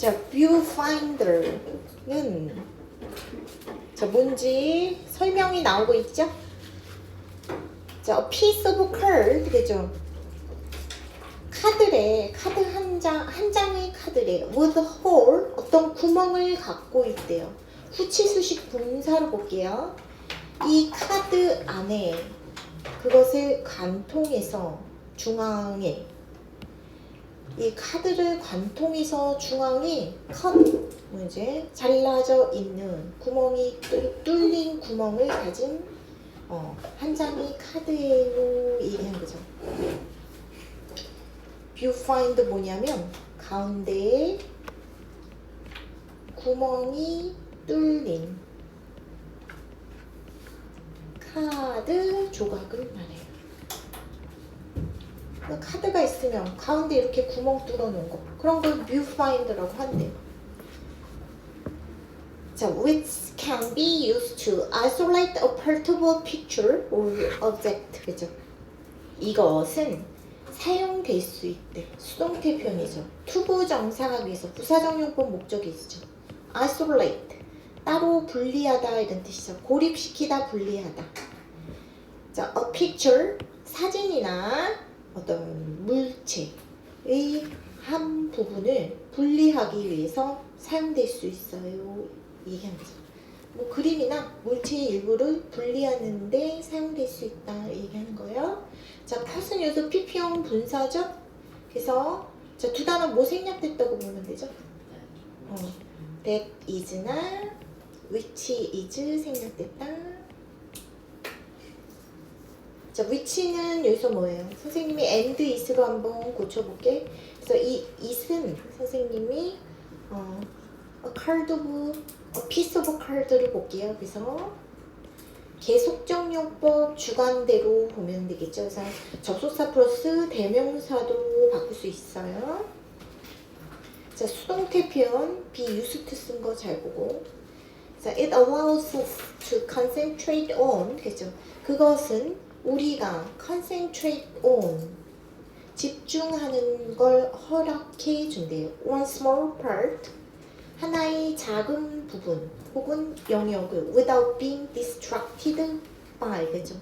자, viewfinder는 자, 뭔지 설명이 나오고 있죠? 자, a piece of card 되죠? 카드 한 장의 카드래. with a hole 어떤 구멍을 갖고 있대요. 후치수식 분사로 볼게요. 이 카드 안에 그것을 관통해서 중앙에 이 카드를 관통해서 중앙에 이제 잘라져 있는 구멍이 뚫린 구멍을 가진 한 장의 카드예요. 얘기한 거죠. viewfinder 뭐냐면 가운데에 구멍이 뚫린 카드 조각을 말해요. 카드가 있으면 가운데 이렇게 구멍 뚫어놓은 거 그런 걸 viewfinder라고 한대요. 자, which can be used to isolate a part of a picture or object. 그죠? 이것은 사용될 수 있대. 수동태 표현이죠. 투부 정사하기 위해서 부사정용법 목적이 있죠. isolate 따로 분리하다 이런 뜻이죠. 고립시키다, 분리하다. 자, a picture 사진이나 어떤 물체의 한 부분을 분리하기 위해서 사용될 수 있어요. 얘기한 거죠. 뭐 그림이나 물체의 일부를 분리하는데 사용될 수 있다 얘기하는 거예요. 자, 컷은 요소 PP형 분사죠. 그래서 자, 두 단어 뭐 생략됐다고 보면 되죠. that is나 which is 생략됐다. 자, which는 여기서 뭐예요? 선생님이 and is로 한번 고쳐볼게. 그래서 이 is는 선생님이 a piece of card를 볼게요. 그래서 계속적용법 주관대로 보면 되겠죠. 그래서 접속사 플러스 대명사도 바꿀 수 있어요. 자, 수동태 표현 be used to 쓴 거 잘 보고. 자, it allows us to concentrate on 그죠? 그것은 우리가 concentrate on 집중하는 걸 허락해 준대요. one small part 하나의 작은 부분 혹은 영역을 without being distracted by 그죠?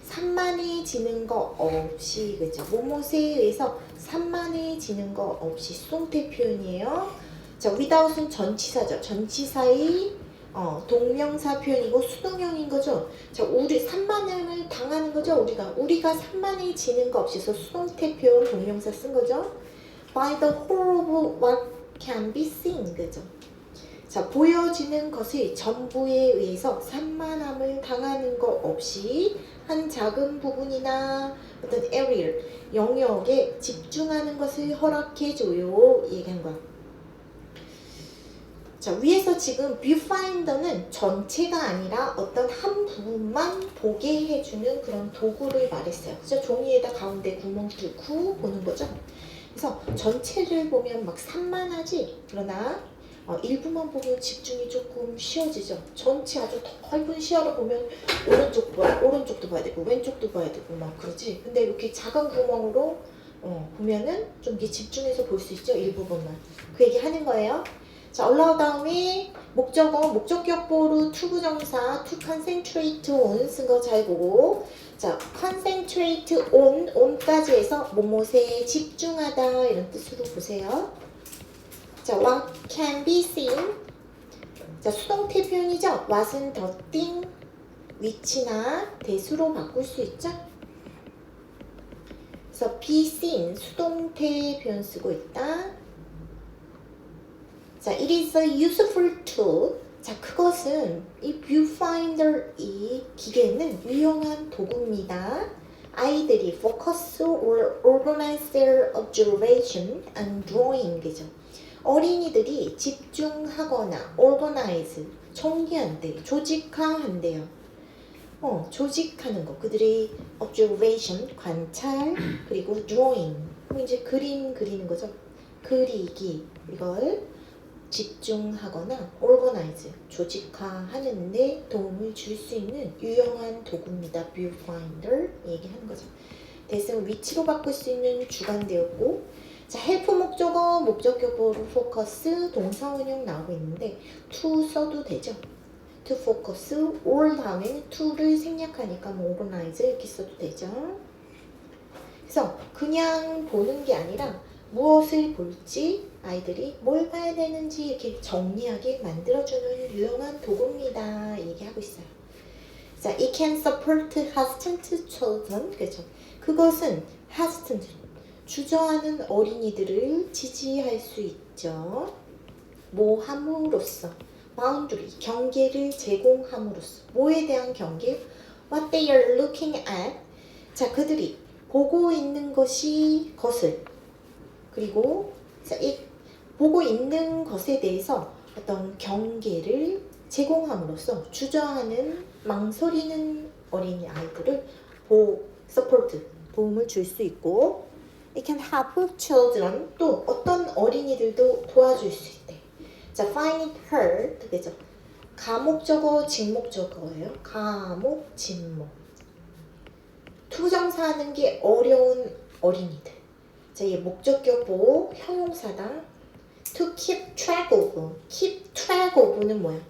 산만해지는 거 없이 그죠? 뭐뭐에 의해서 산만해지는 거 없이 수동태 표현이에요. 자, without은 전치사죠. 전치사의 동명사 표현이고 수동형인 거죠. 자, 우리 산만함을 당하는 거죠. 우리가 산만해지는 거 없이 해서 수동태 표현 동명사 쓴 거죠. by the whole of what can be seen 그죠. 자, 보여지는 것의 전부에 의해서 산만함을 당하는 것 없이 한 작은 부분이나 어떤 area, 영역에 집중하는 것을 허락해줘요. 얘기한 거야. 자, 위에서 지금 viewfinder는 전체가 아니라 어떤 한 부분만 보게 해주는 그런 도구를 말했어요. 그죠? 종이에다 가운데 구멍 뚫고 보는 거죠. 그래서 전체를 보면 막 산만하지. 그러나 일부만 보면 집중이 조금 쉬워지죠. 전체 아주 넓은 시야로 보면 오른쪽도 봐야 되고 왼쪽도 봐야 되고 막 그러지. 근데 이렇게 작은 구멍으로 보면은 좀 이렇게 집중해서 볼 수 있죠. 일부분만. 그 얘기 하는 거예요. 자, 올라온 다음에 목적어, 목적격보로 투부정사 to concentrate on 쓴 거 잘 보고. 자, concentrate on까지 해서 뭐뭐에 집중하다 이런 뜻으로 보세요. 자, what can be seen. 자, 수동태 표현이죠. what은 the thing, which나 대수로 바꿀 수 있죠. 그래서 be seen 수동태 표현 쓰고 있다. 자, it is a useful tool. 자, 그것은 이 viewfinder 이 기계는 유용한 도구입니다. 아이들이 focus or organize their observation and drawing 그죠. 어린이들이 집중하거나 organize 정리한대, 조직화한대요. 조직하는 거. 그들의 observation 관찰 그리고 drawing 이제 그림 그리는 거죠. 그리기 이걸 집중하거나 organize 조직화하는데 도움을 줄 수 있는 유용한 도구입니다. viewfinder 얘기하는 거죠. 대승 위치로 바꿀 수 있는 주관되었고 자, 헬프 목적어, 목적격보로 포커스, 동사원형 나오고 있는데 to 써도 되죠. to focus, all 다음에는 to를 생략하니까 뭐 organize 이렇게 써도 되죠. 그래서 그냥 보는 게 아니라 무엇을 볼지 아이들이 뭘 봐야 되는지 이렇게 정리하게 만들어주는 유용한 도구입니다. 얘기하고 있어요. 자, it can support hesitant children. 그죠? 그것은 hesitant, 주저하는 어린이들을 지지할 수 있죠. 뭐 함으로써, boundary, 경계를 제공함으로써. 뭐에 대한 경계? What they are looking at. 자, 그들이 보고 있는 것을 그리고 이 보고 있는 것에 대해서 어떤 경계를 제공함으로써 주저하는, 망설이는 어린이 아이들을 support, 도움을 줄 수 있고, it can help children, 또 어떤 어린이들도 도와줄 수 있대. 자, find it hard, 그죠? 가목적어, 직목적어예요. 가목, 직목. 투정사하는 게 어려운 어린이들. 자, 이 목적격 형용사다. To keep track of. keep track of는 뭐야?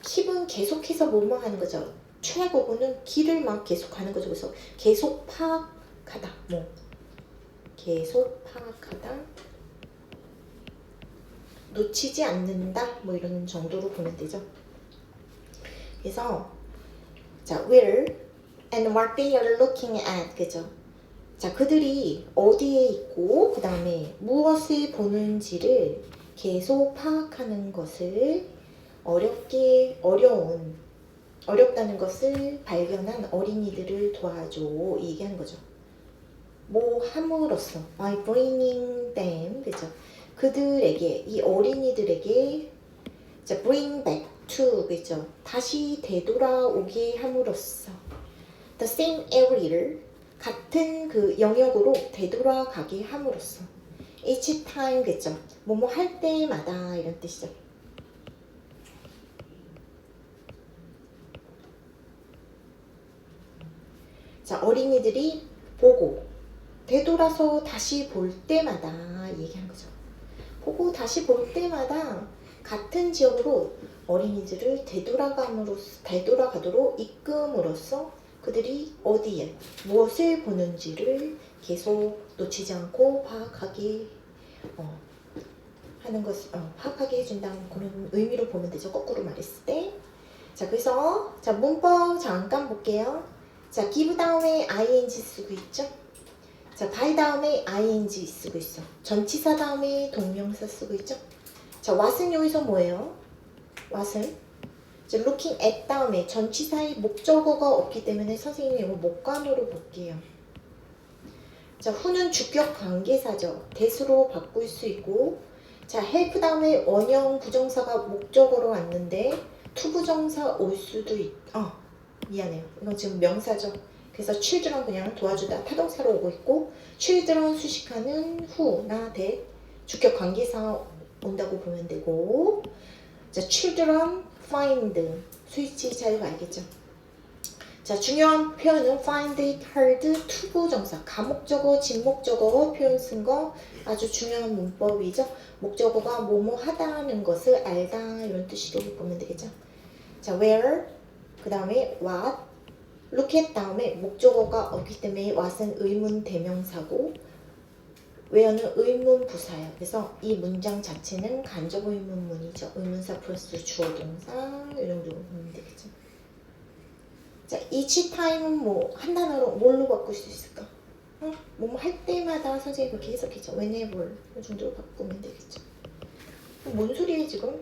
keep은 계속해서 뭐뭐 하는 거죠. track of는 길을 막 계속 가는 거죠. 그래서 계속 파악하다. 뭐 계속 파악하다. 놓치지 않는다. 뭐 이런 정도로 보면 되죠. 그래서 자, where and what they are looking at. 그죠? 자, 그들이 어디에 있고 그 다음에 무엇을 보는지를 계속 파악하는 것을 어렵다는 것을 발견한 어린이들을 도와줘. 얘기하는 거죠. 뭐 함으로써 by bringing them. 그죠? 그들에게, 이 어린이들에게 자, bring back to. 그죠? 다시 되돌아오게 함으로써 the same area를 같은 그 영역으로 되돌아가게 함으로써 each time. 그죠? 뭐뭐 할 때마다 이런 뜻이죠. 자, 어린이들이 보고 되돌아서 다시 볼 때마다 얘기한 거죠. 보고 다시 볼 때마다 같은 지역으로 어린이들을 되돌아가도록 이끌음으로써 그들이 어디에 무엇을 보는지를 계속 놓치지 않고 파악하게 하는 것, 파악하게 해준다는 그런 의미로 보면 되죠. 거꾸로 말했을 때. 자, 그래서 자, 문법 잠깐 볼게요. 자, give 다음에 ing 쓰고 있죠. 자, by 다음에 ing 쓰고 있어. 전치사 다음에 동명사 쓰고 있죠. 자, what은 여기서 뭐예요? what은 자, looking at 다음에 전치사의 목적어가 없기 때문에 선생님이 이거 목감으로 볼게요. 자, who는 주격 관계사죠. that으로 바꿀 수 있고, 자, help 다음에 원형 부정사가 목적어로 왔는데 투부정사 올 수도 미안해요. 이건 지금 명사죠. 그래서 children 그냥 도와주다 타동사로 오고 있고, children 수식하는 who나 that 주격 관계사 온다고 보면 되고, 자, children find 스위치 잘 알겠죠? 자, 중요한 표현은 find it hard 투부정사, 가목적어, 직목적어 표현 쓴 거 아주 중요한 문법이죠. 목적어가 뭐뭐 하다는 것을 알다 이런 뜻으로 보면 되겠죠. 자, where 그 다음에 what, look at 다음에 목적어가 없기 때문에 what은 의문 대명사고 where는 의문 부사예요. 그래서 이 문장 자체는 간접 의문문이죠. 의문사 플러스 주어 동사 이런 정도 보면 되겠죠. 자, each time은 뭐 한 단어로 뭘로 바꿀 수 있을까? 뭐 할 때마다 선생님이 그렇게 해석했죠. whenever 이 정도로 바꾸면 되겠죠. 뭔 소리예요 지금?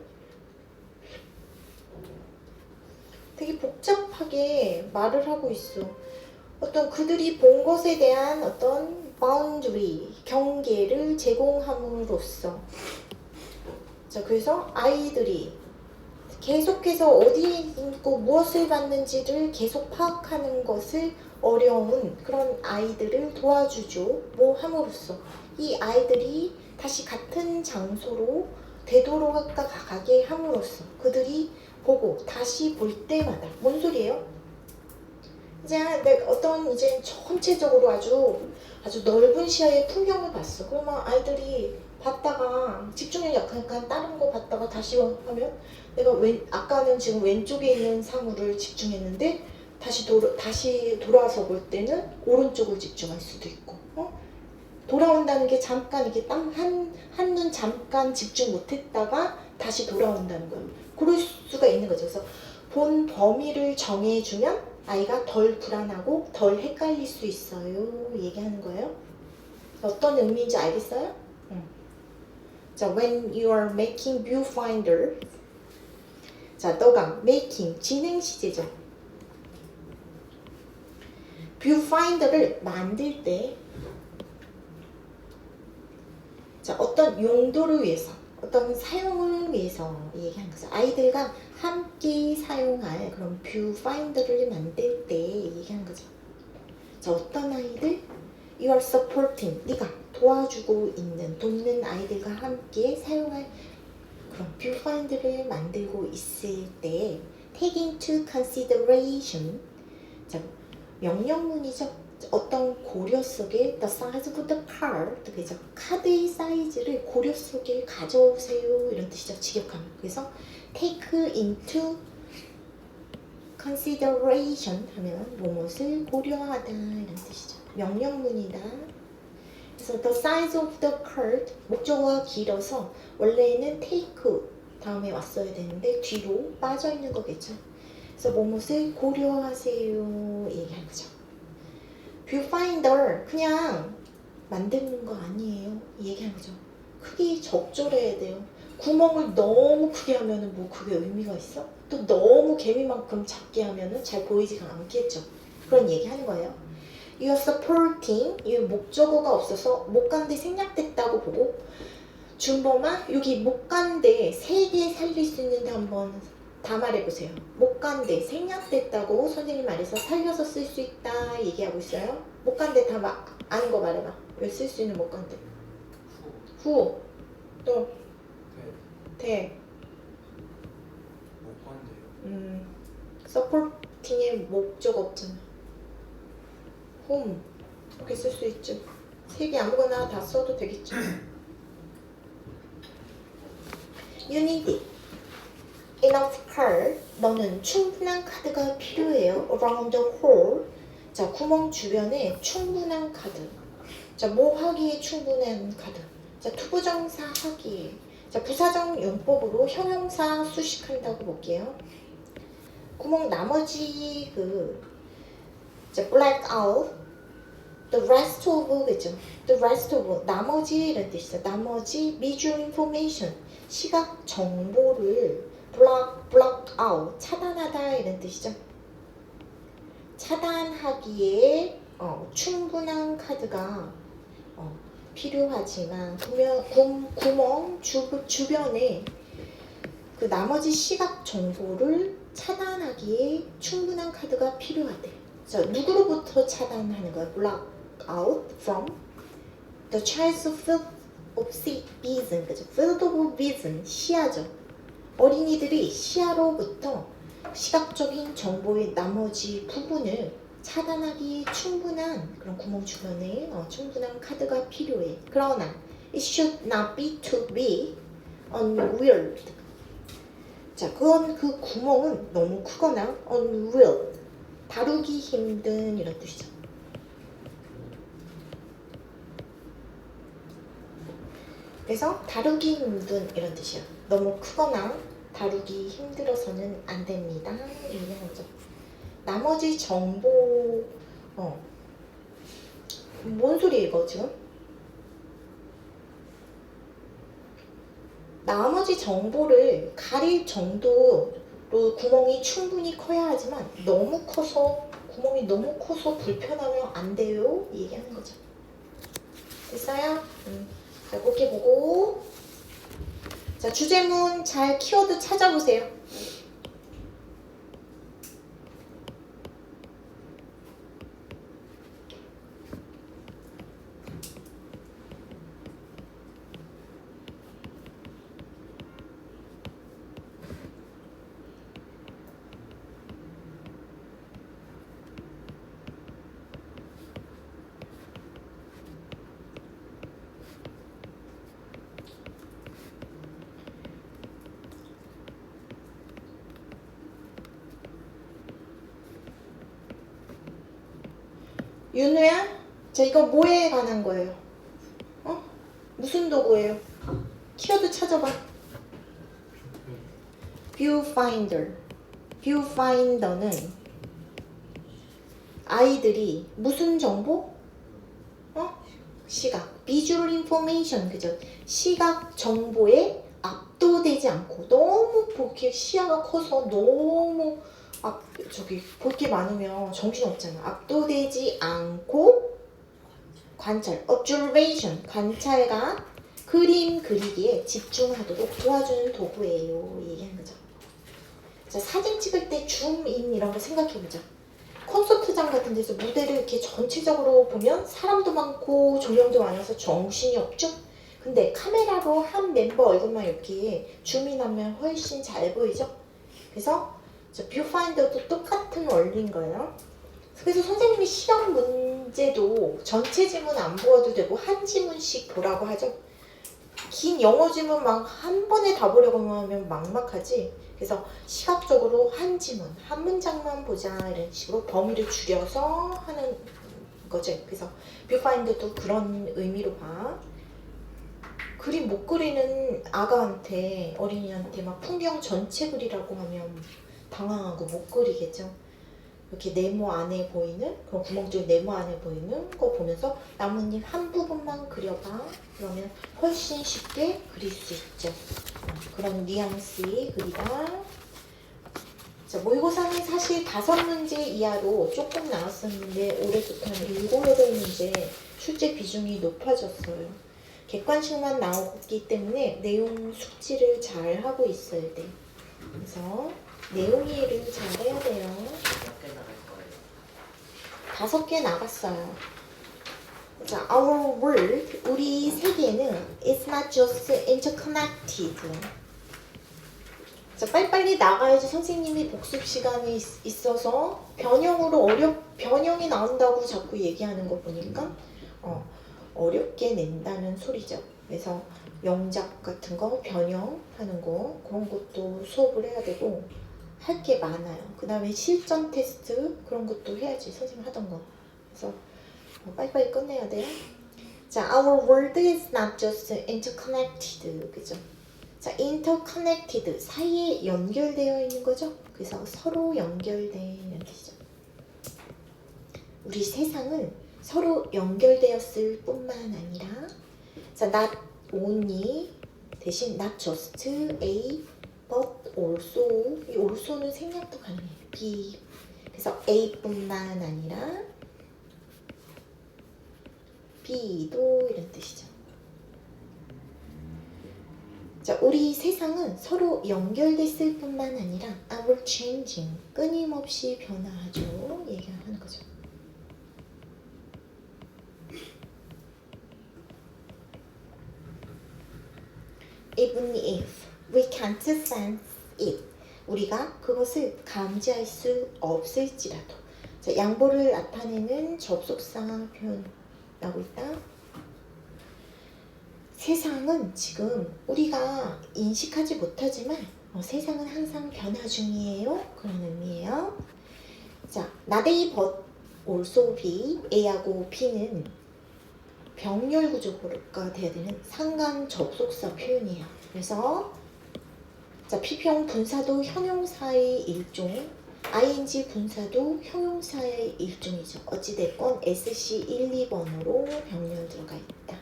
되게 복잡하게 말을 하고 있어. 어떤 그들이 본 것에 대한 어떤 boundary, 경계를 제공함으로써. 자, 그래서 아이들이 계속해서 어디에 있고 무엇을 받는지를 계속 파악하는 것을 어려운 그런 아이들을 도와주죠. 뭐 함으로써 이 아이들이 다시 같은 장소로 되돌아가게 함으로써 그들이 보고 다시 볼 때마다 뭔 소리예요? 이제 내가 어떤 이제 전체적으로 아주 넓은 시야의 풍경을 봤어. 그러면 아이들이 봤다가 집중력 약하니까 다른 거 봤다가 다시 하면 내가 아까는 지금 왼쪽에 있는 사물을 집중했는데 다시 돌아와서 볼 때는 오른쪽을 집중할 수도 있고, 돌아온다는 게 잠깐 이렇게 한눈 잠깐 집중 못했다가 다시 돌아온다는 거예요. 그럴 수가 있는 거죠. 그래서 본 범위를 정해주면 아이가 덜 불안하고 덜 헷갈릴 수 있어요. 얘기하는 거예요. 어떤 의미인지 알겠어요? 자, when you are making viewfinder. 자, 너가 making 진행 시제죠. viewfinder를 만들 때 자, 어떤 용도를 위해서, 어떤 사용을 위해서 얘기하는 거죠. 아이들과 함께 사용할 그런 뷰파인더를 만들 때 얘기하는 거죠. 자, 어떤 아이들? You are supporting, 네가 도와주고 있는, 돕는 아이들과 함께 사용할 그런 뷰파인더를 만들고 있을 때 take into consideration. 자, 명령문이죠. 어떤 고려 속에 the size of the card, 그죠? 카드의 사이즈를 고려 속에 가져오세요 이런 뜻이죠. 직역하면. 그래서 take into consideration 하면 무엇을 고려하다 이런 뜻이죠. 명령문이다. 그래서 the size of the card 목적어가 길어서 원래는 take 다음에 왔어야 되는데 뒤로 빠져 있는 거겠죠. 그래서 무엇을 고려하세요 얘기하는 거죠. 뷰파인더 그냥 만드는 거 아니에요. 얘기하는 거죠. 크기 적절해야 돼요. 구멍을 너무 크게 하면은 뭐 그게 의미가 있어? 또 너무 개미만큼 작게 하면은 잘 보이지가 않겠죠. 그런 얘기 하는 거예요. You are supporting, 이 목적어가 없어서 못 간데 생략됐다고 보고 준범아 여기 못 간데 3개 살릴 수 있는데 한번 다 말해보세요. 못 간데 생략됐다고 선생님 말해서 살려서 쓸 수 있다 얘기하고 있어요. 못 간데 다 아는 거 말해봐. 왜 쓸 수 있는 못 간데? 후. 또 대. 못 간대요. 서포팅의 목적 없잖아. 홈. 이렇게 쓸 수 있죠. 3개 아무거나 다 써도 되겠죠. You need enough card. 너는 충분한 카드가 필요해요. Around the hole. 자, 구멍 주변에 충분한 카드. 자, 뭐 하기에 충분한 카드. 자, 투부정사 하기에. 자, 부사적 용법으로 형용사 수식한다고 볼게요. 구멍 나머지 자, black out. The rest of 그죠? The rest of 나머지 이런 뜻이죠. 나머지 visual information 시각 정보를 block out 차단하다 이런 뜻이죠. 차단하기에 충분한 카드가 필요하지만 구멍 주변에 그 나머지 시각 정보를 차단하기에 충분한 카드가 필요하대. 자, 누구로부터 차단하는 거야? block out from the child's field of vision. 그죠? field of vision 시야죠. 어린이들이 시야로부터 시각적인 정보의 나머지 부분을 차단하기에 충분한 그런 구멍 주변에 충분한 카드가 필요해. 그러나 it should not be too big, unwieldy. 자, 그 구멍은 너무 크거나 unwieldy, 다루기 힘든 이런 뜻이죠. 그래서 다루기 힘든 이런 뜻이야. 너무 크거나 다루기 힘들어서는 안 됩니다. 이런 거죠. 나머지 정보 뭔 소리야 이거 지금? 나머지 정보를 가릴 정도로 구멍이 충분히 커야 하지만 구멍이 너무 커서 불편하면 안 돼요. 얘기하는 거죠. 됐어요? 자, 곱게 보고. 자, 주제문 잘 키워드 찾아보세요. 윤우야? 자, 이거 뭐에 관한 거예요? 어? 무슨 도구예요? 키워드 찾아봐. 뷰파인더. 뷰파인더는 아이들이 무슨 정보? 시각. 비주얼 인포메이션. 그죠? 시각 정보에 압도되지 않고 너무 볼게 시야가 커서 너무 볼 게 많으면 정신없잖아. 압도되지 않고 관찰, observation, 관찰과 그림 그리기에 집중하도록 도와주는 도구예요. 얘기하는 거죠. 자, 사진 찍을 때 줌인 이런 거 생각해보자. 콘서트장 같은 데서 무대를 이렇게 전체적으로 보면 사람도 많고 조명도 많아서 정신이 없죠? 근데 카메라로 한 멤버 얼굴만 이렇게 줌인하면 훨씬 잘 보이죠? 그래서 뷰파인더도 똑같은 원리인 거예요. 그래서 선생님이 시험 문제도 전체 지문 안 보아도 되고 한 지문씩 보라고 하죠. 긴 영어 지문 막 한 번에 다 보려고 하면 막막하지. 그래서 시각적으로 한 지문, 한 문장만 보자 이런 식으로 범위를 줄여서 하는 거죠. 그래서 뷰파인더도 그런 의미로 봐. 그림 못 그리는 아가한테, 어린이한테 막 풍경 전체 그리라고 하면 당황하고 못 그리겠죠. 이렇게 네모 안에 보이는, 그런 구멍 쪽에 네모 안에 보이는 거 보면서 나뭇잎 한 부분만 그려봐. 그러면 훨씬 쉽게 그릴 수 있죠. 그런 뉘앙스의 그리다. 자, 모의고사는 사실 5문제 이하로 조금 나왔었는데 올해부터 한 7, 8문제 출제 비중이 높아졌어요. 객관식만 나오기 때문에 내용 숙지를 잘 하고 있어야 돼. 그래서 내용 이해를 잘 해야 돼요. 5개 나갔어요. 자, our world, 우리 세계는 is not just interconnected. 자, 빨리빨리 나가야지 선생님이 복습 시간이 있어서 변형이 나온다고 자꾸 얘기하는 거 보니까 어렵게 낸다는 소리죠. 그래서 영작 같은 거 변형하는 거 그런 것도 수업을 해야 되고 할 게 많아요. 그 다음에 실전 테스트 그런 것도 해야지 선생님 하던 거. 그래서 빨리빨리 끝내야 돼요. 자, our world is not just interconnected. 그죠? 자, interconnected 사이에 연결되어 있는 거죠. 그래서 서로 연결된 뜻이죠. 우리 세상은 서로 연결되었을 뿐만 아니라 자, not only 대신 not just A but also 이 also는 생략도 가능해요. B 그래서 A뿐만 아니라 B도 이런 뜻이죠. 자, 우리 세상은 서로 연결됐을 뿐만 아니라 ever changing 끊임없이 변화하죠. 얘기하는 거죠. Even if we can't sense it, 우리가 그것을 감지할 수 없을지라도. 자, 양보를 나타내는 접속사 표현하고 있다. 세상은 지금 우리가 인식하지 못하지만 세상은 항상 변화 중이에요. 그런 의미예요. 자, not A but also B, A하고 B는 병렬 구조가 돼야 되는 상관 접속사 표현이에요. 그래서 자, P형 분사도 형용사의 일종, ing 분사도 형용사의 일종이죠. 어찌됐건 SC 1, 2번으로 병렬 들어가 있다.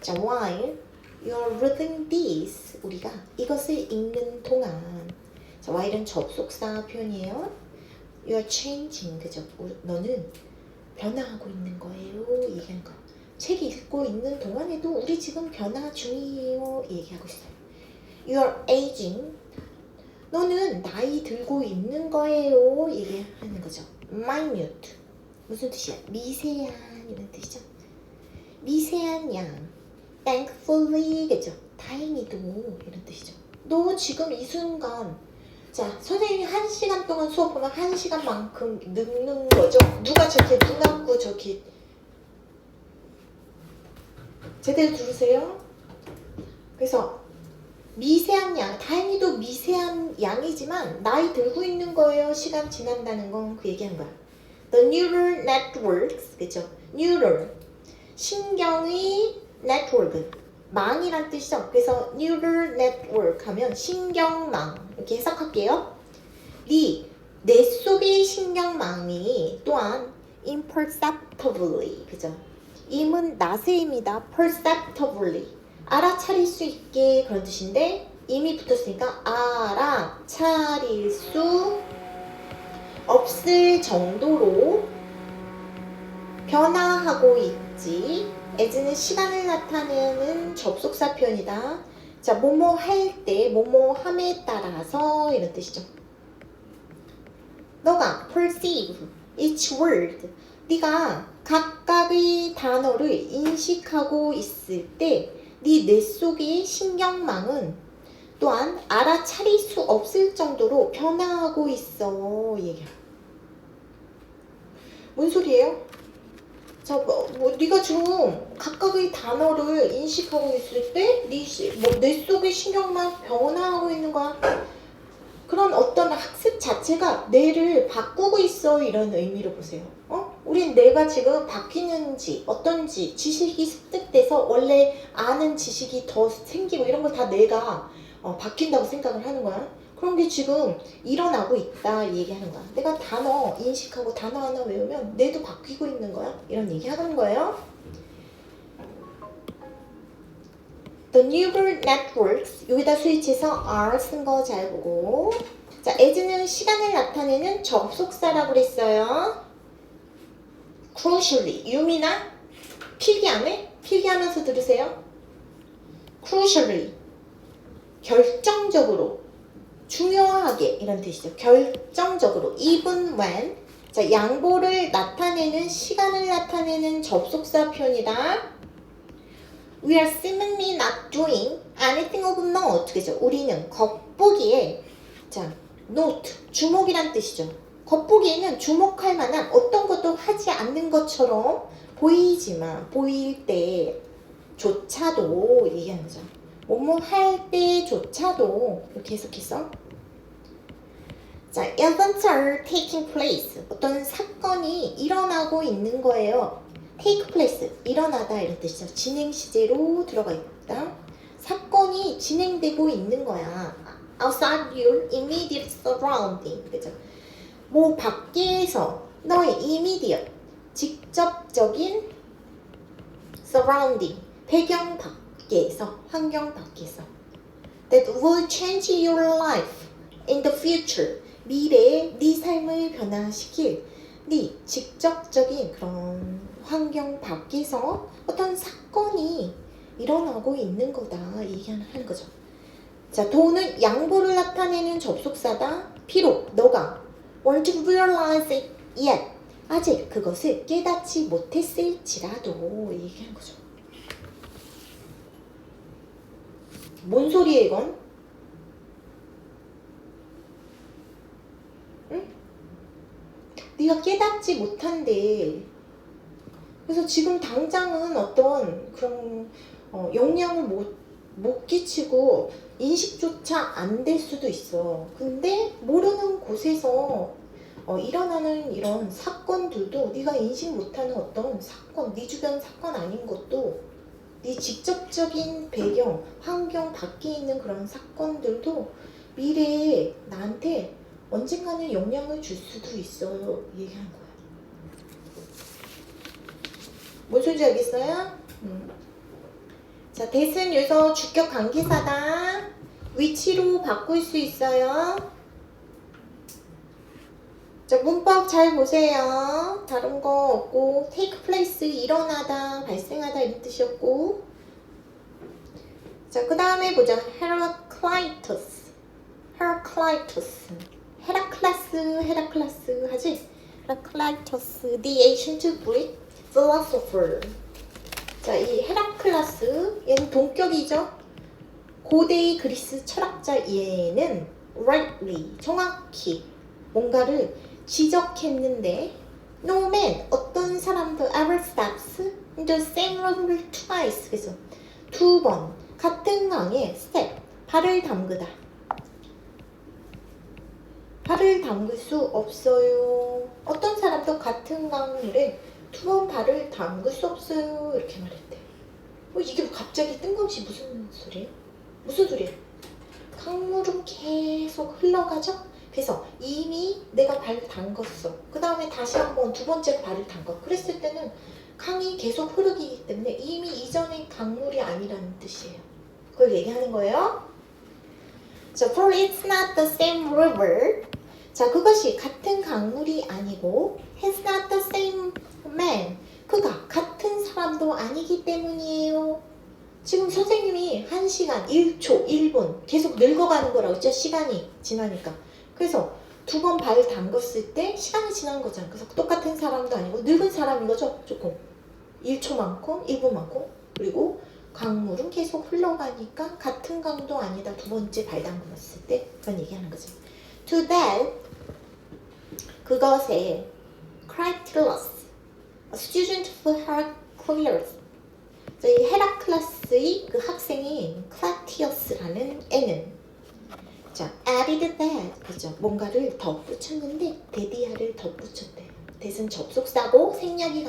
자, while you're reading this, 우리가 이것을 읽는 동안 자, while은 접속사 표현이에요. You're changing, 그죠? 너는 변화하고 있는 거예요. 얘기하는 거. 책 읽고 있는 동안에도 우리 지금 변화 중이에요. 얘기하고 있어요. You're aging, 너는 나이 들고 있는 거예요. 얘기하는 거죠. minute, 무슨 뜻이야? 미세한 이런 뜻이죠. 미세한 양. thankfully, 그죠? 다행히도 이런 뜻이죠. 너 지금 이 순간 자, 선생님이 1시간 동안 수업하면 1시간만큼 늙는 거죠. 누가 저렇게 눈 감고 저렇게 제대로 들으세요. 그래서 미세한 양, 다행히도 미세한 양이지만 나이 들고 있는 거예요. 시간 지난다는 건 그 얘기한 거야. The neural networks, 그죠? neural, 신경의 network, 망이란 뜻이죠. 그래서 neural network 하면 신경망 이렇게 해석할게요. 뇌 속의 신경망이 또한 imperceptibly, 그죠? im은 나세입니다. perceptibly, 알아차릴 수 있게 그런 뜻인데 im이 붙었으니까 알아차릴 수 없을 정도로 변화하고 있지. as는 시간을 나타내는 접속사 표현이다. 자, 뭐뭐 할 때, 뭐뭐 함에 따라서 이런 뜻이죠. 너가 perceive each word, 네가 각각의 단어를 인식하고 있을 때 네 뇌 속의 신경망은 또한 알아차릴 수 없을 정도로 변화하고 있어. 얘기야. 뭔 소리예요? 자, 네가 지금 각각의 단어를 인식하고 있을 때 뇌 속의 신경망 변화하고 있는 거야. 그런 어떤 학습 자체가 뇌를 바꾸고 있어, 이런 의미로 보세요. 우린 뇌가 지금 바뀌는지 어떤지 지식이 습득돼서 원래 아는 지식이 더 생기고 이런 걸 다 뇌가 바뀐다고 생각을 하는 거야. 그런 게 지금 일어나고 있다 얘기하는 거야. 내가 단어 인식하고 단어 하나 외우면 뇌도 바뀌고 있는 거야. 이런 얘기 하는 거예요. The neural networks, 여기다 스위치해서 R 쓴 거 잘 보고. 자, as는 시간을 나타내는 접속사라고 그랬어요. crucially, 유미나 필기하네? 필기하면서 들으세요. crucially, 결정적으로, 중요하게 이런 뜻이죠. 결정적으로. even when, 자, 양보를 나타내는, 시간을 나타내는 접속사 표현이다. We are seemingly not doing anything of note. 그죠? 우리는 겉보기에, 자, note, 주목이란 뜻이죠. 겉보기에는 주목할 만한 어떤 것도 하지 않는 것처럼 보이지만, 보일 때조차도 얘기하는 거죠. 뭐뭐 할 때조차도 이렇게 해석했어. 자, events are taking place. 어떤 사건이 일어나고 있는 거예요. take place, 일어나다 이런 뜻이죠. 진행 시제로 들어가 있다. 사건이 진행되고 있는 거야. outside your immediate surrounding. 그죠? 뭐 밖에서 너의 immediate, 직접적인 surrounding, 배경 밖에서, 환경 밖에서. That will change your life in the future. 미래에 네 삶을 변화시킬 네 직접적인 그런 환경 밖에서 어떤 사건이 일어나고 있는 거다 얘기하는 거죠. 자, 도는 양보를 나타내는 접속사다. 비록 너가 won't realize it yet, 아직 그것을 깨닫지 못했을지라도 얘기하는 거죠. 뭔 소리예요 이건? 응? 네가 깨닫지 못한데, 그래서 지금 당장은 어떤 그런 영향을 못 끼치고 인식조차 안 될 수도 있어. 근데 모르는 곳에서 일어나는 이런 사건들도 네가 인식 못하는 어떤 사건, 네 주변 사건 아닌 것도, 네 직접적인 배경, 환경 밖에 있는 그런 사건들도 미래에 나한테 언젠가는 영향을 줄 수도 있어요. 얘기하는 거야. 뭔 소리인지 알겠어요? 자, 대신 여기서 주격 관계사다. 위치로 바꿀 수 있어요. 자, 문법 잘 보세요. 다른 거 없고, take place, 일어나다, 발생하다 이런 뜻이었고. 자, 그 다음에 보자. Heraclitus. 헤라클라스 하지? Heraclitus, the ancient Greek philosopher. 자, 이 헤라클라스, 얘는 동격이죠. 고대의 그리스 철학자. 얘는 rightly, 정확히 뭔가를 지적했는데, no man, 어떤 사람도 ever steps in the same river twice. 그래서 두 번 같은 강에 step, 발을 담그다. 발을 담글 수 없어요. 어떤 사람도 같은 강물에 2번 발을 담글 수 없어요. 이렇게 말했대. 이게 갑자기 뜬금없이 무슨 소리예요? 무슨 소리예요? 강물은 계속 흘러가죠? 그래서 이미 내가 발을 담궜어. 그 다음에 다시 한번 2번째 발을 담궈. 그랬을 때는 강이 계속 흐르기 때문에 이미 이전의 강물이 아니라는 뜻이에요. 그걸 얘기하는 거예요. 자, for it's not the same river. 자, 그것이 같은 강물이 아니고 has not the same man. 그가 같은 사람도 아니기 때문이에요. 지금 선생님이 1시간, 1초, 1분 계속 늙어가는 거라고 했죠? 시간이 지나니까. 그래서 2번 발 담궜을 때 시간이 지난 거잖아. 그래서 똑같은 사람도 아니고 늙은 사람인 거죠? 조금. 1초만큼, 1분만큼. 그리고 강물은 계속 흘러가니까 같은 강도 아니다. 2번째 발 담궜을 때 그런 얘기하는 거죠. To that, 그것에 Cratylus, a student of Heraclius, 이 헤라클레스의 그 학생이 클라티어스라는 애는 자, added that, 그죠? 뭔가를 덧붙였는데 데디아를 덧붙였대요. that은 접속사고 생략이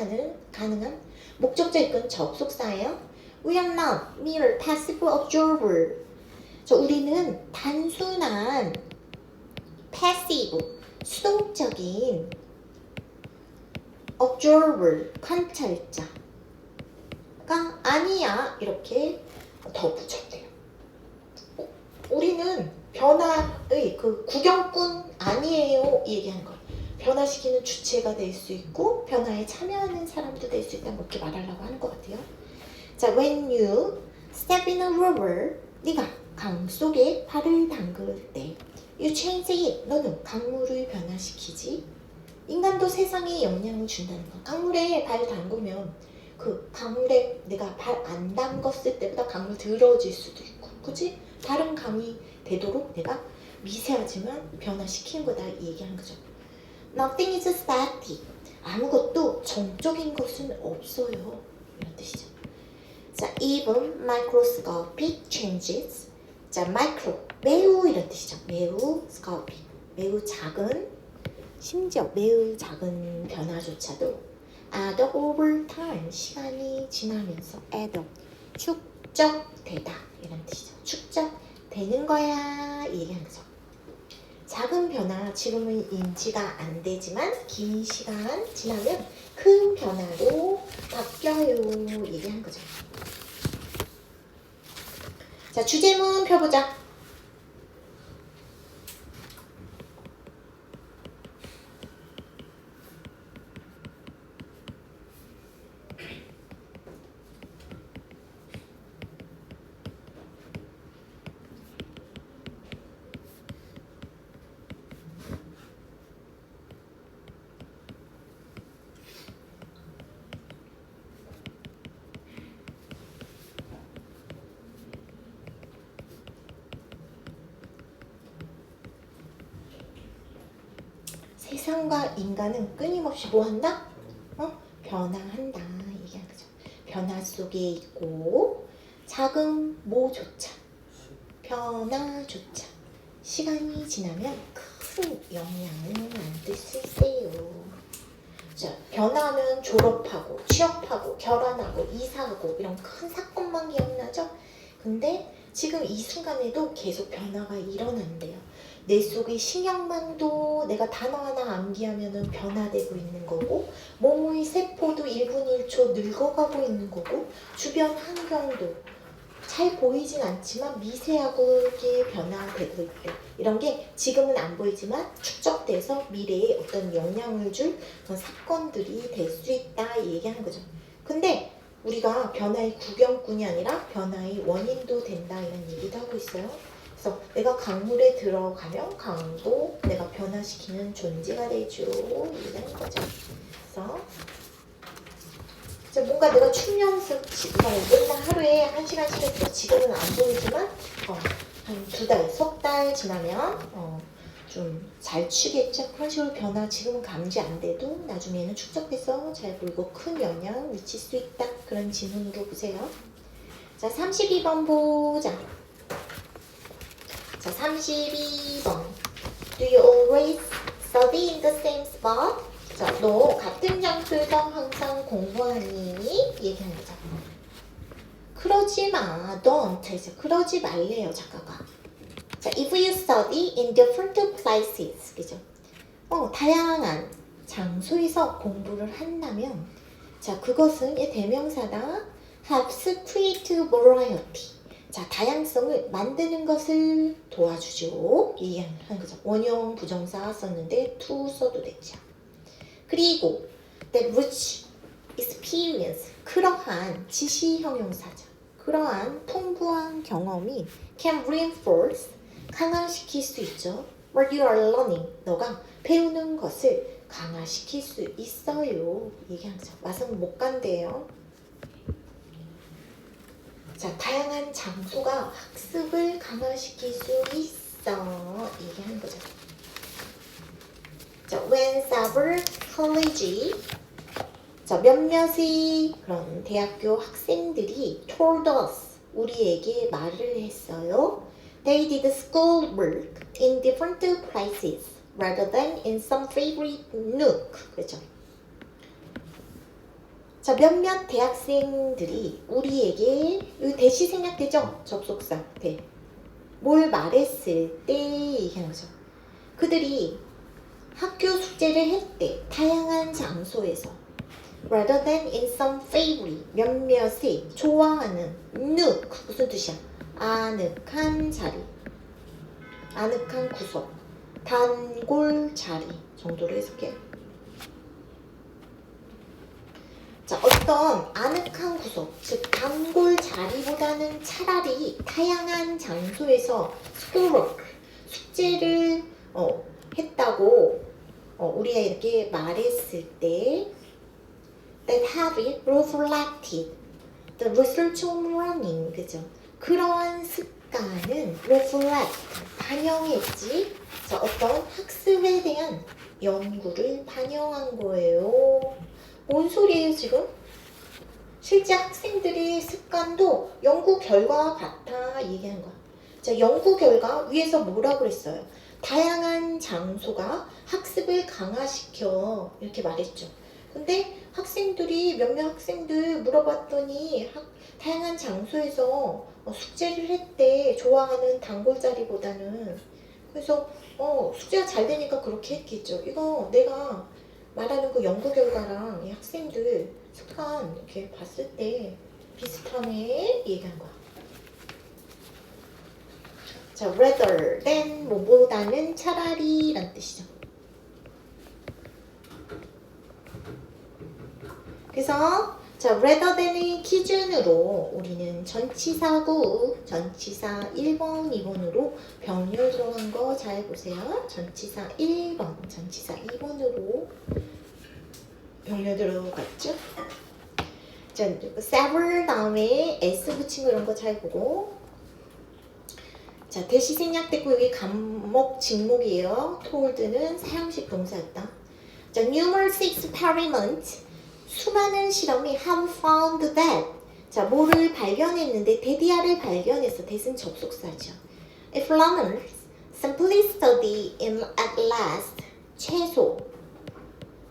가능한 목적자 이끈 접속사예요. We are not mere passive observer. 자, 우리는 단순한 passive, 수동적인 observer, 관찰자가 아니야. 이렇게 덧붙였대요. 우리는 변화의 그 구경꾼 아니에요. 이 얘기하는 거예요. 변화시키는 주체가 될 수 있고 변화에 참여하는 사람도 될 수 있다. 그렇게 말하려고 하는 것 같아요. 자, when you step in a river, 네가 강 속에 발을 담글 때 you change it, 너는 강물을 변화시키지. 인간도 세상에 영향을 준다는 거. 강물에 발 담그면 그 강물에 내가 발 안 담궜을 때보다 강물 더러워질 수도 있고, 그치? 다른 강이 되도록 내가 미세하지만 변화시키는 거다. 이 얘기하는 거죠. Nothing is static. 아무것도 정적인 것은 없어요. 이런 뜻이죠. 자, even microscopic changes. 자, micro, 매우 이런 뜻이죠. 매우 scopic, 매우 작은, 심지어 매우 작은 변화조차도 add up over time, 시간이 지나면서 add up, 축적되다. 이런 뜻이죠. 축적되는 거야. 이 얘기하는 거죠. 작은 변화, 지금은 인지가 안 되지만 긴 시간 지나면 큰 변화로 바뀌어요. 얘기한 거죠. 자, 주제문 펴보자. 세상과 인간은 끊임없이 뭐한다? 변화한다. 얘기하는 거죠. 변화 속에 있고 작은 뭐조차, 변화조차 시간이 지나면 큰 영향을 만들 수 있어요. 자, 변화하면 졸업하고 취업하고 결혼하고 이사하고 이런 큰 사건만 기억나죠? 근데 지금 이 순간에도 계속 변화가 일어난대요. 내 속의 신경망도 내가 단어 하나 암기하면 변화되고 있는 거고, 몸의 세포도 1분 1초 늙어가고 있는 거고, 주변 환경도 잘 보이진 않지만 미세하게 변화되고 있대. 이런 게 지금은 안 보이지만 축적돼서 미래에 어떤 영향을 줄 그런 사건들이 될 수 있다. 이 얘기하는 거죠. 근데 우리가 변화의 구경꾼이 아니라 변화의 원인도 된다. 이런 얘기도 하고 있어요. 그래서 내가 강물에 들어가면 강도 내가 변화시키는 존재가 되죠. 이런 거죠. 그래서 뭔가 내가 춤연습 맨날 하루에 1시간씩 해서 지금은 안 보이지만 한 2달, 석 달 지나면 좀 잘 추겠죠. 그런 식으로 변화 지금은 감지 안 돼도 나중에는 축적돼서 잘 보이고 큰 영향 미칠 수 있다. 그런 지문으로 보세요. 자, 32번 보자. 자, 32번. Do you always study in the same spot? 자, 너 같은 장소에서 항상 공부하니? 얘기하는 거죠. 그러지 마. don't. 이제 그러지 말래요, 작가가. 자, if you study in different places. 그죠? 다양한 장소에서 공부를 한다면 자, 그것은 이 대명사다. helps create variety. 자, 다양성을 만드는 것을 도와주죠. 얘기하는 거죠. 원형 부정사 썼는데 to 써도 되죠. 그리고 that rich experience. 그러한 지시 형용사죠. 그러한 풍부한 경험이 can reinforce. 강화시킬 수 있죠. what you are learning. 너가 배우는 것을 강화시킬 수 있어요. 얘기하는 거죠. 맛은 못 간대요. 자, 다양한 장소가 학습을 강화시킬 수 있어. 얘기하는 거죠. 자, when several college, 자, 몇몇의 그런 대학교 학생들이 told us, 우리에게 말을 했어요. They did schoolwork in different places rather than in some favorite nook. 그렇죠? 자, 몇몇 대학생들이 우리에게 이 대시 생략되죠? 접속사 대. 뭘 말했을 때 얘기하는 거죠. 그들이 학교 숙제를 할 때 다양한 장소에서 rather than in some favorite 몇몇이 좋아하는 nook 무슨 뜻이야? 아늑한 자리, 아늑한 구석, 단골 자리 정도로 해석해요. 자, 어떤 아늑한 구석, 즉 단골 자리보다는 차라리 다양한 장소에서 schoolwork, 숙제를 했다고 우리에게 말했을 때 that have reflected the research on learning. 그죠? 그러한 습관은 reflect, 반영했지. 자, 어떤 학습에 대한 연구를 반영한 거예요. 뭔 소리예요 지금? 실제 학생들의 습관도 연구 결과와 같아 얘기하는 거야. 자, 연구 결과 위에서 뭐라고 그랬어요? 다양한 장소가 학습을 강화시켜 이렇게 말했죠. 근데 학생들이 몇몇 학생들 물어봤더니 다양한 장소에서 숙제를 했대. 좋아하는 단골자리보다는. 그래서 숙제가 잘 되니까 그렇게 했겠죠. 이거 내가 말하는 그 연구 결과랑 이 학생들 습관 이렇게 봤을 때 비슷하네 얘기한 거야. 자, rather than 뭐보다는 차라리 라는 뜻이죠. 그래서 자, rather than의 기준으로 우리는 전치사구, 전치사 1번, 2번으로 병렬 들어간 거 잘 보세요. 전치사 1번, 전치사 2번으로 병렬 들어갔죠? 자, several 다음에 s 붙인 거 이런 거 잘 보고. 자, 대시 생략됐고 여기 감목, 직목이에요. told는 사형식 동사였다. 자, numerous experiments. 수많은 실험이 have found that. 자, 뭐를 발견했는데 데디아를 발견해서 대신 접속사죠. If learners simply study in at last 최소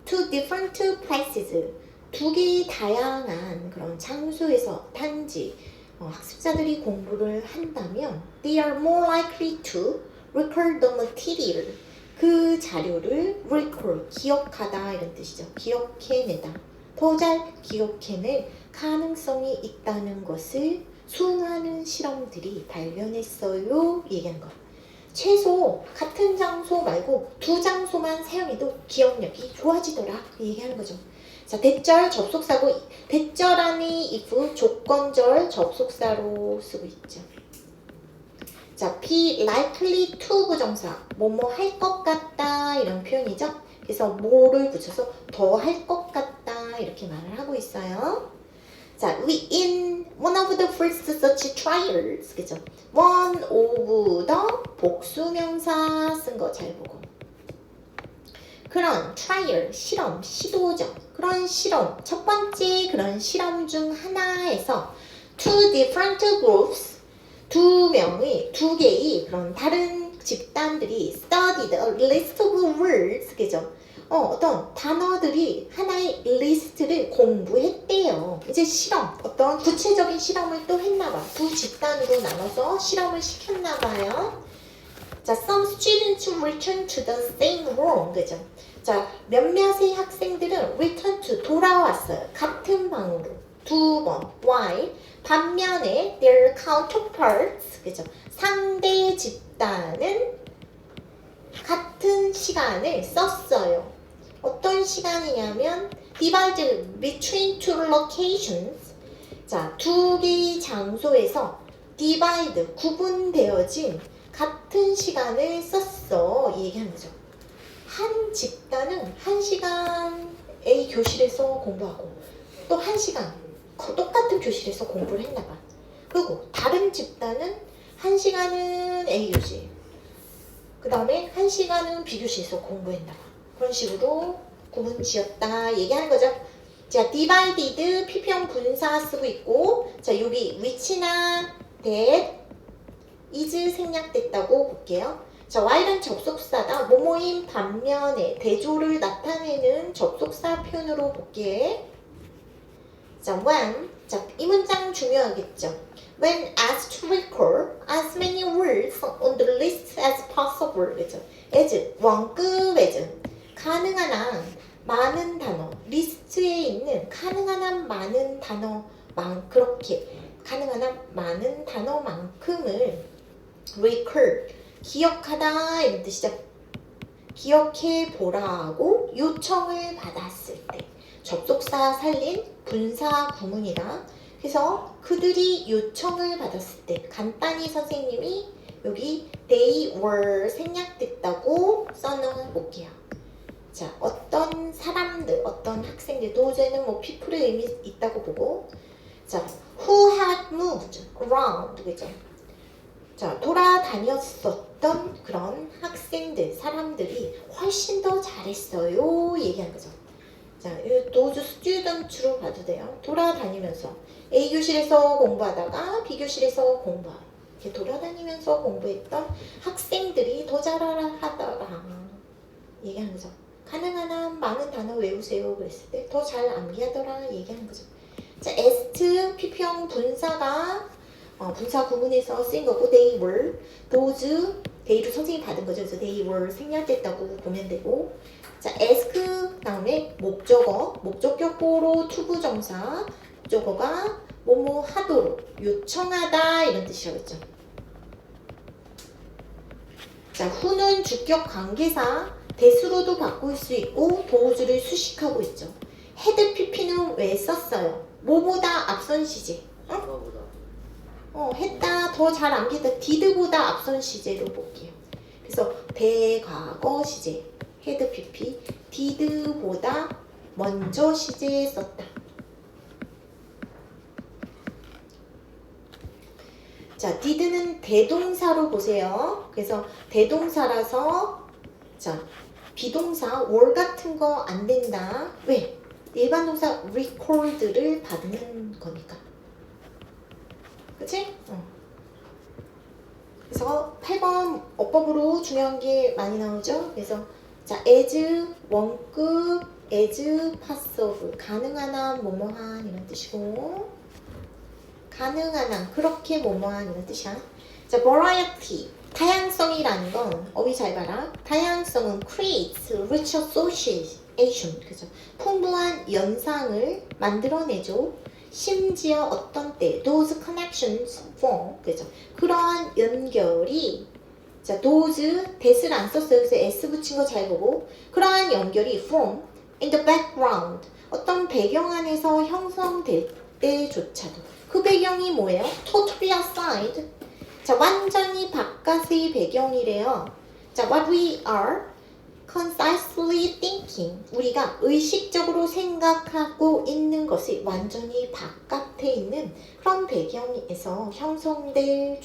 two different places 두 개의 다양한 그런 장소에서 단지 학습자들이 공부를 한다면 they are more likely to recall the material 그 자료를 recall 기억하다 이런 뜻이죠. 기억해내다. 더 잘 기억해낼 가능성이 있다는 것을 수많은 실험들이 발견했어요. 얘기한 거. 최소 같은 장소 말고 두 장소만 사용해도 기억력이 좋아지더라. 얘기하는 거죠. 자, 대절 접속사고 대절 안에 if 조건절 접속사로 쓰고 있죠. 자, be likely to 부정사 뭐뭐 할 것 같다 이런 표현이죠. 그래서 뭐를 붙여서 더 할 것 같다 이렇게 말을 하고 있어요. 자, we in one of the first such trials, 그죠? one of the 복수명사 쓴 거 잘 보고. 그런 trial, 실험, 시도죠. 그런 실험, 첫 번째 그런 실험 중 하나에서 two different groups, 두 개의 그런 다른 집단들이 studied a list of words, 그죠? 어떤 단어들이 하나의 리스트를 공부했대요. 이제 실험, 어떤 구체적인 실험을 또 했나봐. 두 집단으로 나눠서 실험을 시켰나봐요. 자, some students return to the same room, 그죠? 자, 몇몇의 학생들은 return to, 돌아왔어요. 같은 방으로. 두 번. while, 반면에 their counterparts, 그죠? 상대 집단은 같은 시간을 썼어요. 어떤 시간이냐면 divided between two locations. 자, 두 개의 장소에서 divide, 구분되어진 같은 시간을 썼어. 이 얘기하는 거죠. 한 집단은 1시간 A 교실에서 공부하고 또 1시간 똑같은 교실에서 공부를 했나봐. 그리고 다른 집단은 1시간은 A 교실, 그 다음에 1시간은 B 교실에서 공부했나봐. 그런 식으로 구분 지었다 얘기하는 거죠. 자, divided PP형 분사 쓰고 있고, 자, 여기 which나 that, is 생략됐다고 볼게요. 자, while은 접속사다. 뭐뭐인 반면에 대조를 나타내는 접속사 표현으로 볼게. 자, when. 자, 이 문장 중요하겠죠. When asked to record as many words on the list as possible. 그죠? as, 원급 as. 가능한 한 많은 단어. 리스트에 있는 가능한 한 많은 그렇게 가능한 한 많은 단어만큼을 recall, 기억하다 이런 뜻이죠. 기억해 보라고 요청을 받았을 때 접속사 살린 분사 구문이다. 그래서 그들이 요청을 받았을 때 간단히 선생님이 여기 they were 생략됐다고 써놓은 볼게요. 자, 어떤 사람들, 어떤 학생들, 도저는 뭐 people의 의미 있다고 보고, 자, who had moved around, 그죠? 자, 돌아다녔었던 그런 학생들, 사람들이 훨씬 더 잘했어요. 얘기하는 거죠. 자, those students로 봐도 돼요. 돌아다니면서 A 교실에서 공부하다가 B 교실에서 공부하고 이렇게 돌아다니면서 공부했던 학생들이 더 잘하더라. 얘기하는 거죠. 가능한 한 많은 단어 외우세요. 그랬을 때 더 잘 암기하더라. 얘기하는 거죠. 자, est, PP형 분사가 분사 구문에서 쓰인 거고, they were, those, they를 선생님이 받은 거죠. 그래서 they were 생략됐다고 보면 되고, 자, ask 다음에 목적어, 목적격보로 투부정사, 목적어가 뭐뭐 하도록, 요청하다 이런 뜻이라고 했죠. 자, who는 주격 관계사, 대수로도 바꿀 수 있고 도우즈를 수식하고 있죠. 헤드 PP는 왜 썼어요? 뭐보다 앞선 시제. 했다, 더 잘 암기했다. did보다 앞선 시제로 볼게요. 그래서 대과거 시제, 헤드 PP, did보다 먼저 시제에 썼다. 자, did는 대동사로 보세요. 그래서 대동사라서 자, 비동사 were 같은 거 안 된다. 왜? 일반 동사 record를 받는 거니까. 그치? 그래서 8번 어법으로 중요한 게 많이 나오죠. 그래서 자, as 원급, as possible, 가능한 한 뭐뭐한 이런 뜻이고, 가능한 한 그렇게 뭐뭐한 이런 뜻이야. 자, variety, 다양성이라는 건 어휘 잘 봐라. 다양성은 creates rich association, 그죠? 풍부한 연상을 만들어내죠. 심지어 어떤 때 those connections form, 그죠? 그러한 연결이, 자, those that을 안 썼어요. 그래서 s 붙인 거 잘 보고, 그러한 연결이 form in the background, 어떤 배경 안에서 형성될 때조차도. 그 배경이 뭐예요? totally aside. 자, 완전히 바깥의 배경이래요. 자, what we are concisely thinking, 우리가 의식적으로 생각하고 있는 것이 완전히 바깥에 있는 그런 배경에서 형성될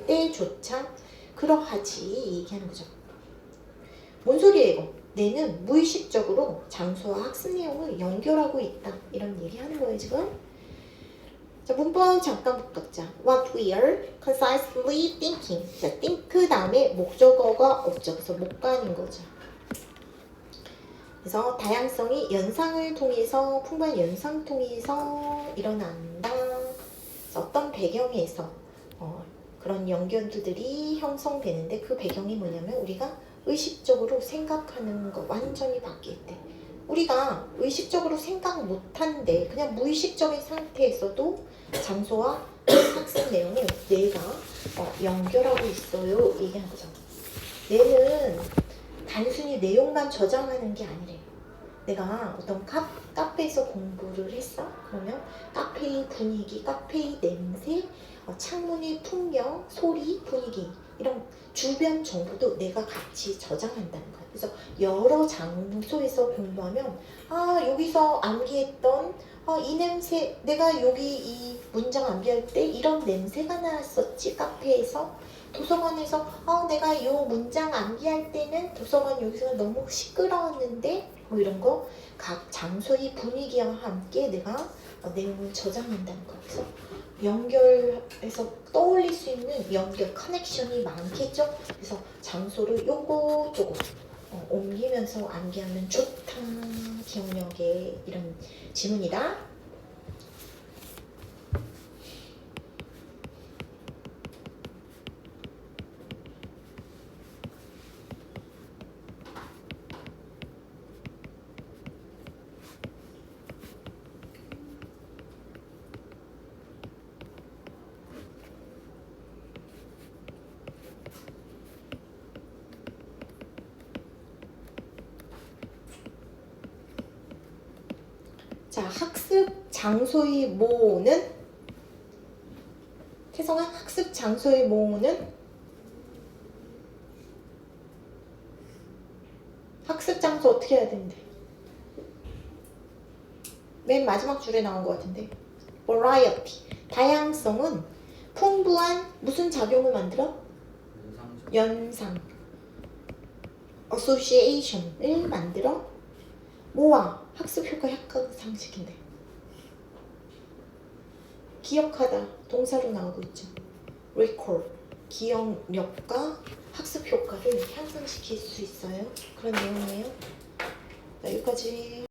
때조차 그러하지 얘기하는 거죠. 뭔 소리예요 이거? 뇌는 무의식적으로 장소와 학습 내용을 연결하고 있다. 이런 얘기하는 거예요 지금. 자, 문법 잠깐 볼까? What we are concisely thinking. 자, think 다음에 목적어가 없죠. 그래서 못 가는 거죠. 그래서 다양성이 연상을 통해서 풍부한 연상 통해서 일어난다. 그래서 어떤 배경에서 그런 연결들이 형성되는데 그 배경이 뭐냐면 우리가 의식적으로 생각하는 거 완전히 바뀔 때 우리가 의식적으로 생각 못한데 그냥 무의식적인 상태에서도 장소와 학습 내용을 뇌가 연결하고 있어요. 얘기한 거죠. 뇌는 단순히 내용만 저장하는 게 아니래. 내가 어떤 카페에서 공부를 했어? 그러면 카페의 분위기, 카페의 냄새, 창문의 풍경, 소리, 분위기 이런 주변 정보도 내가 같이 저장한다는 거야. 그래서 여러 장소에서 공부하면 여기서 암기했던 이 냄새, 내가 여기 이 문장 암기할 때 이런 냄새가 나왔었지 카페에서. 도서관에서 내가 이 문장 암기할 때는 도서관 여기서 너무 시끄러웠는데 뭐 이런 거 각 장소의 분위기와 함께 내가 내용을 저장한다는 거. 그래서 연결해서 떠올릴 수 있는 연결 커넥션이 많겠죠. 그래서 장소를 요거 옮기면서 암기하면 좋다. 기억력에 이런 지문이다. 자, 학습 장소의 모는 태성아, 학습 장소의 모는 학습 장소 어떻게 해야 되는데? 맨 마지막 줄에 나온 것 같은데. variety, 다양성은 풍부한 무슨 작용을 만들어? 연상, association을 만들어 모아. 학습 효과 약간 상식인데. 기억하다 동사로 나오고 있죠. recall, 기억력과 학습 효과를 향상시킬 수 있어요. 그런 내용이에요. 자, 여기까지.